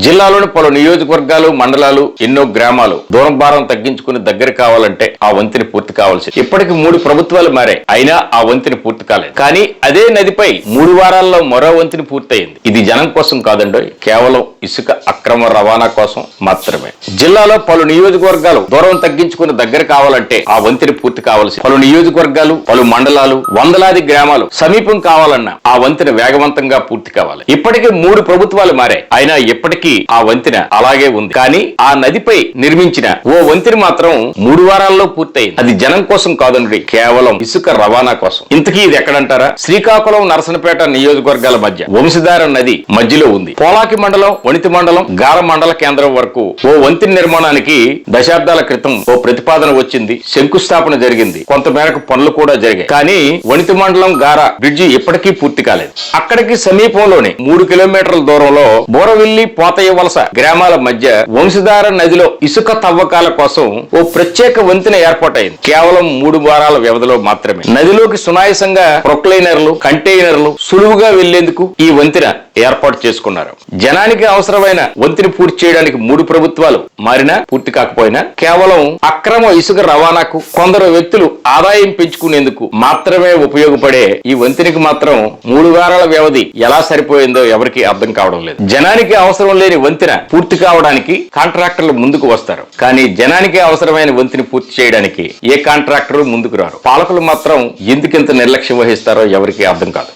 జిల్లాలోని పలు నియోజకవర్గాలు, మండలాలు, ఎన్నో గ్రామాలు దూరం భారం తగ్గించుకుని దగ్గర కావాలంటే ఆ వంతెన పూర్తి కావాల్సి. ఇప్పటికి 3 ప్రభుత్వాలు మారాయి, అయినా ఆ వంతెన పూర్తి కాలేదు. కానీ అదే నదిపై 3 వారాల్లో మరో వంతెన పూర్తయింది. ఇది జనం కోసం కాదండోయ్, కేవలం ఇసుక అక్రమ రవాణా కోసం మాత్రమే. జిల్లాలో పలు నియోజకవర్గాలు దూరం తగ్గించుకుని దగ్గర కావాలంటే ఆ వంతెన పూర్తి కావాల్సి. పలు నియోజకవర్గాలు, పలు మండలాలు, వందలాది గ్రామాలు సమీపం కావాలన్నా ఆ వంతెన వేగవంతంగా పూర్తి కావాలి. ఇప్పటికే 3 ప్రభుత్వాలు మారాయి, అయినా ఇప్పటికీ ఆ వంతెన అలాగే ఉంది. కానీ ఆ నదిపై నిర్మించిన ఓ వంతెన మాత్రం 3 వారాల్లో పూర్తయింది. అది జనం కోసం కాదండి, కేవలం ఇసుక రవాణా కోసం. ఇంతకీ ఇది ఎక్కడంటారా? శ్రీకాకుళం, నరసనపేట నియోజకవర్గాల మధ్య వంశధార నది మధ్యలో ఉంది. పోలాకి మండలం, వణితి మండలం, గార మండల కేంద్రం వరకు ఓ వంతెన నిర్మాణానికి దశాబ్దాల క్రితం ఓ ప్రతిపాదన వచ్చింది, శంకుస్థాపన జరిగింది, కొంతమేరకు పనులు కూడా జరిగాయి. కానీ వణితి మండలం గార బ్రిడ్జి ఇప్పటికీ పూర్తి కాలేదు. అక్కడికి సమీపంలోనే 3 కిలోమీటర్ల దూరంలో బోరవిల్లి, పోతయ్య వలస గ్రామాల మధ్య వంశధార నదిలో ఇసుక తవ్వకాల కోసం ఓ ప్రత్యేక వంతెన ఏర్పాటైంది. కేవలం 3 వారాల వ్యవధిలో మాత్రమే నదిలోకి సునాయాసంగా ప్రొక్లైనర్లు, కంటైనర్లు సులువుగా వెళ్లేందుకు ఈ వంతెన ఏర్పాటు చేసుకున్నారు. జనానికి అవసరమైన వంతెన పూర్తి చేయడానికి 3 ప్రభుత్వాలు మారినా పూర్తి కాకపోయినా కేవలం అక్రమ ఇసుక రవాణాకు కొందరు వ్యక్తులు ఆదాయం పెంచుకునేందుకు మాత్రమే ఉపయోగపడే ఈ వంతెనకి మాత్రం 3 వారాల వ్యవధి ఎలా సరిపోయిందో ఎవరికి అర్థం కావడం లేదు. జనానికి అవసరం లేని వంతెన పూర్తి కావడానికి కాంట్రాక్టర్లు ముందుకు వస్తారు, కానీ జనానికి అవసరమైన వంతెన పూర్తి చేయడానికి ఏ కాంట్రాక్టరు ముందుకు రారు. పాలకులు మాత్రం ఎందుకింత నిర్లక్ష్యం వహిస్తారో ఎవరికి అర్థం కాదు.